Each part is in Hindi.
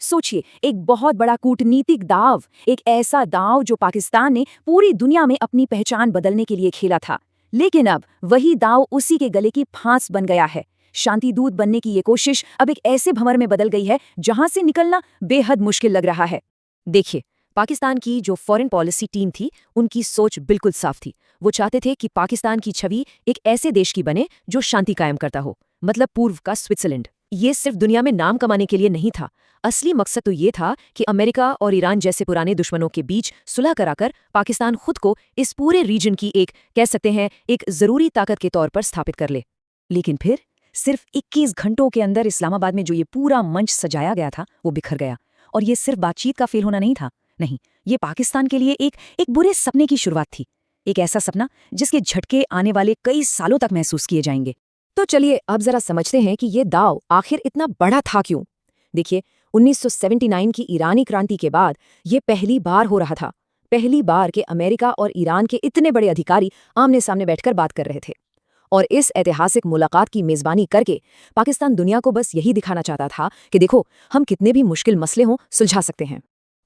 सोचिए, एक बहुत बड़ा कूटनीतिक दांव, एक ऐसा दांव जो पाकिस्तान ने पूरी दुनिया में अपनी पहचान बदलने के लिए खेला था। लेकिन अब वही दांव उसी के गले की फांस बन गया है। शांति दूत बनने की ये कोशिश अब एक ऐसे भंवर में बदल गई है जहां से निकलना बेहद मुश्किल लग रहा है। देखिए, पाकिस्तान की जो फॉरेन पॉलिसी टीम थी, उनकी सोच बिल्कुल साफ थी। वो चाहते थे कि पाकिस्तान की छवि एक ऐसे देश की बने जो शांति कायम करता हो, मतलब पूर्व का स्विट्जरलैंड। ये सिर्फ दुनिया में नाम कमाने के लिए नहीं था। असली मकसद तो ये था कि अमेरिका और ईरान जैसे पुराने दुश्मनों के बीच सुलह कराकर पाकिस्तान खुद को इस पूरे रीजन की एक, कह सकते हैं, एक जरूरी ताकत के तौर पर स्थापित कर ले। लेकिन फिर सिर्फ 21 घंटों के अंदर इस्लामाबाद में जो ये पूरा मंच सजाया गया था वो बिखर गया। और ये सिर्फ बातचीत का फेल होना नहीं था, नहीं, ये पाकिस्तान के लिए एक बुरे सपने की शुरुआत थी। एक ऐसा सपना जिसके झटके आने वाले कई सालों तक महसूस किए जाएंगे। तो चलिए अब जरा समझते हैं कि ये दाव आखिर इतना बड़ा था क्यों। देखिए, 1979 की ईरानी क्रांति के बाद ये पहली बार हो रहा था। पहली बार कि अमेरिका और ईरान के इतने बड़े अधिकारी आमने सामने बैठकर बात कर रहे थे। और इस ऐतिहासिक मुलाकात की मेजबानी करके पाकिस्तान दुनिया को बस यही दिखाना चाहता था कि देखो, हम कितने भी मुश्किल मसले हों सुलझा सकते हैं।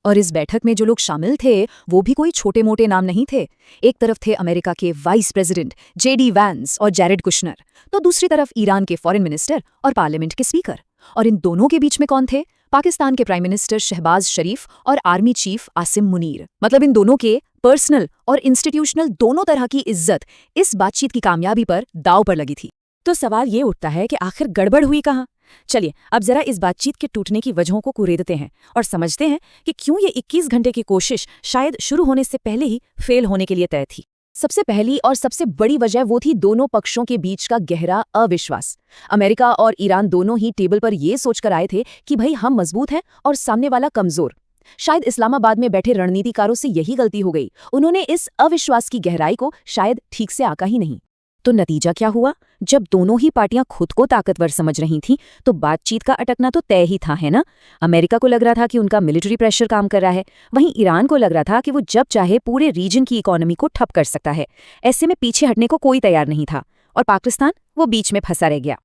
और इस बैठक में जो लोग शामिल थे वो भी कोई छोटे मोटे नाम नहीं थे। एक तरफ थे अमेरिका के वाइस प्रेसिडेंट जेडी वैंस और जैरेड कुशनर, तो दूसरी तरफ ईरान के फॉरेन मिनिस्टर और पार्लियामेंट के स्पीकर। और इन दोनों के बीच में कौन थे? पाकिस्तान के प्राइम मिनिस्टर शहबाज शरीफ और आर्मी चीफ आसिम मुनीर। मतलब इन दोनों के पर्सनल और इंस्टीट्यूशनल दोनों तरह की इज्जत इस बातचीत की कामयाबी पर दांव पर लगी थी। तो सवाल ये उठता है कि आखिर गड़बड़ हुई कहाँ? चलिए अब जरा इस बातचीत के टूटने की वजहों को कुरेदते हैं और समझते हैं कि क्यों ये 21 घंटे की कोशिश शायद शुरू होने से पहले ही फेल होने के लिए तय थी। सबसे पहली और सबसे बड़ी वजह वो थी दोनों पक्षों के बीच का गहरा अविश्वास। अमेरिका और ईरान दोनों ही टेबल पर ये सोचकर आए थे कि भाई हम मजबूत हैं और सामने वाला कमजोर। शायद इस्लामाबाद में बैठे रणनीतिकारों से यही गलती हो गई, उन्होंने इस अविश्वास की गहराई को शायद ठीक से आका ही नहीं। तो नतीजा क्या हुआ? जब दोनों ही पार्टियां खुद को ताकतवर समझ रही थीं, तो बातचीत का अटकना तो तय ही था, है ना? अमेरिका को लग रहा था कि उनका मिलिट्री प्रेशर काम कर रहा है, वहीं ईरान को लग रहा था कि वो जब चाहे पूरे रीजन की इकोनॉमी को ठप कर सकता है। ऐसे में पीछे हटने को कोई तैयार नहीं था और पाकिस्तान वो बीच में फंसा रह गया।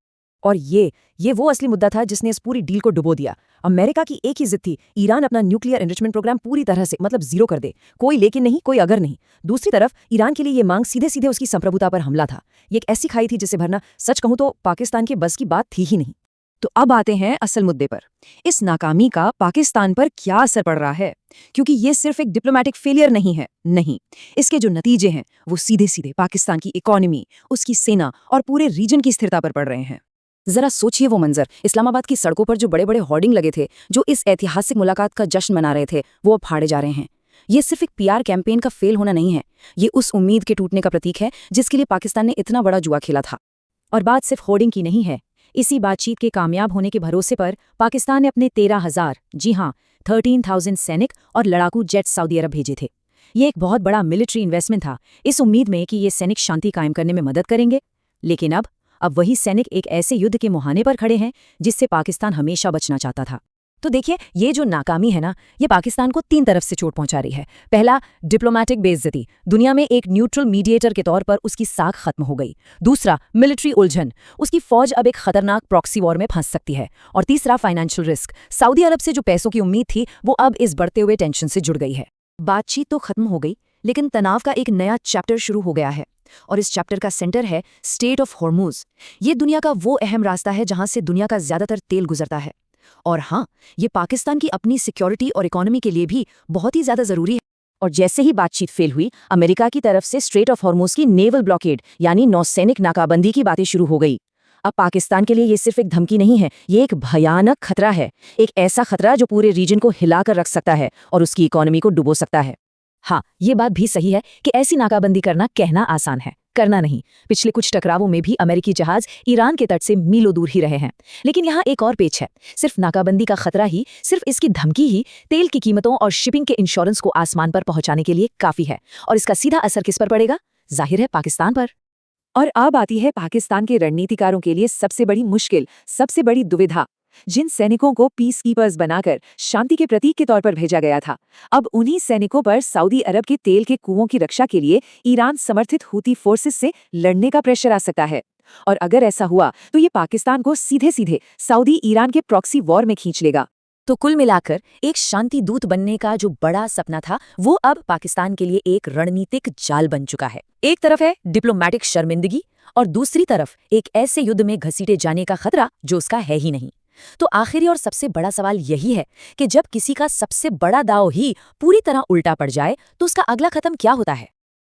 और ये वो असली मुद्दा था जिसने इस पूरी डील को डुबो दिया। अमेरिका की एक ही जिद थी, ईरान अपना न्यूक्लियर एनरिचमेंट प्रोग्राम पूरी तरह से, मतलब जीरो कर दे, कोई लेकिन नहीं, कोई अगर नहीं। दूसरी तरफ ईरान के लिए ये मांग सीधे सीधे उसकी संप्रभुता पर हमला था। ये एक ऐसी खाई थी जिसे भरना सच कहूं तो पाकिस्तान के बस की बात थी ही नहीं। तो अब आते हैं असल मुद्दे पर। इस नाकामी का पाकिस्तान पर क्या असर पड़ रहा है? क्योंकि ये सिर्फ एक डिप्लोमैटिक फेलियर नहीं है, नहीं, इसके जो नतीजे हैं वो सीधे सीधे पाकिस्तान की इकोनॉमी, उसकी सेना और पूरे रीजन की स्थिरता पर पड़ रहे हैं। जरा सोचिए वो मंजर, इस्लामाबाद की सड़कों पर जो बड़े बड़े होर्डिंग लगे थे, जो इस ऐतिहासिक मुलाकात का जश्न मना रहे थे, वो अब फाड़े जा रहे हैं। ये सिर्फ एक पीआर कैंपेन का फेल होना नहीं है, ये उस उम्मीद के टूटने का प्रतीक है जिसके लिए पाकिस्तान ने इतना बड़ा जुआ खेला था। और बात सिर्फ होर्डिंग की नहीं है। इसी बातचीत के कामयाब होने के भरोसे पर पाकिस्तान ने अपने 13,000, जी हाँ 13,000 सैनिक और लड़ाकू जेट सऊदी अरब भेजे थे। ये एक बहुत बड़ा मिलिट्री इन्वेस्टमेंट था, इस उम्मीद में कि ये सैनिक शांति कायम करने में मदद करेंगे। लेकिन अब वही सैनिक एक ऐसे युद्ध के मुहाने पर खड़े हैं जिससे पाकिस्तान हमेशा बचना चाहता था। तो देखिए, ये जो नाकामी है ना, ये पाकिस्तान को 3 तरफ से चोट पहुंचा रही है। पहला, डिप्लोमैटिक बेइज्जती, दुनिया में एक न्यूट्रल मीडिएटर के तौर पर उसकी साख खत्म हो गई। दूसरा, मिलिट्री उलझन, उसकी फौज अब एक खतरनाक प्रॉक्सी वॉर में फंस सकती है। और तीसरा, फाइनेंशियल रिस्क, सऊदी अरब से जो पैसों की उम्मीद थी वो अब इस बढ़ते हुए टेंशन से जुड़ गई है। बातचीत तो खत्म हो गई, लेकिन तनाव का एक नया चैप्टर शुरू हो गया है। और इस चैप्टर का सेंटर है स्ट्रेट ऑफ हॉर्मुज। ये दुनिया का वो अहम रास्ता है जहां से दुनिया का ज्यादातर तेल गुजरता है। और हाँ, ये पाकिस्तान की अपनी सिक्योरिटी और इकोनॉमी के लिए भी बहुत ही ज्यादा जरूरी है। और जैसे ही बातचीत फेल हुई, अमेरिका की तरफ से स्ट्रेट ऑफ हॉर्मुज की नेवल ब्लॉकेड यानी नौसैनिक नाकाबंदी की बातें शुरू हो गई। अब पाकिस्तान के लिए ये सिर्फ एक धमकी नहीं है, ये एक भयानक खतरा है, एक ऐसा खतरा जो पूरे रीजन को हिलाकर रख सकता है और उसकी इकोनॉमी को डुबो सकता है। हाँ, ये बात भी सही है कि ऐसी नाकाबंदी करना कहना आसान है, करना नहीं। पिछले कुछ टकरावों में भी अमेरिकी जहाज ईरान के तट से मीलों दूर ही रहे हैं। लेकिन यहाँ एक और पेच है, सिर्फ नाकाबंदी का खतरा ही, सिर्फ इसकी धमकी ही तेल की कीमतों और शिपिंग के इंश्योरेंस को आसमान पर पहुंचाने के लिए काफी है। और इसका सीधा असर किस पर पड़ेगा? जाहिर है, पाकिस्तान पर। और अब आती है पाकिस्तान के रणनीतिकारों के लिए सबसे बड़ी मुश्किल, सबसे बड़ी दुविधा। जिन सैनिकों को पीस कीपर्स बनाकर शांति के प्रतीक के तौर पर भेजा गया था, अब उन्हीं सैनिकों पर सऊदी अरब के तेल के कुओं की रक्षा के लिए ईरान समर्थित हूती फोर्सेस से लड़ने का प्रेशर आ सकता है। और अगर ऐसा हुआ तो ये पाकिस्तान को सीधे सीधे सऊदी ईरान के प्रॉक्सी वॉर में खींच लेगा। तो कुल मिलाकर एक शांति दूत बनने का जो बड़ा सपना था वो अब पाकिस्तान के लिए एक रणनीतिक जाल बन चुका है। एक तरफ है डिप्लोमेटिक शर्मिंदगी और दूसरी तरफ एक ऐसे युद्ध में घसीटे जाने का खतरा जो उसका है ही नहीं। तो आखिरी और सबसे बड़ा सवाल यही है कि जब किसी का सबसे बड़ा दांव ही पूरी तरह उल्टा पड़ जाए तो उसका अगला कदम क्या होता है।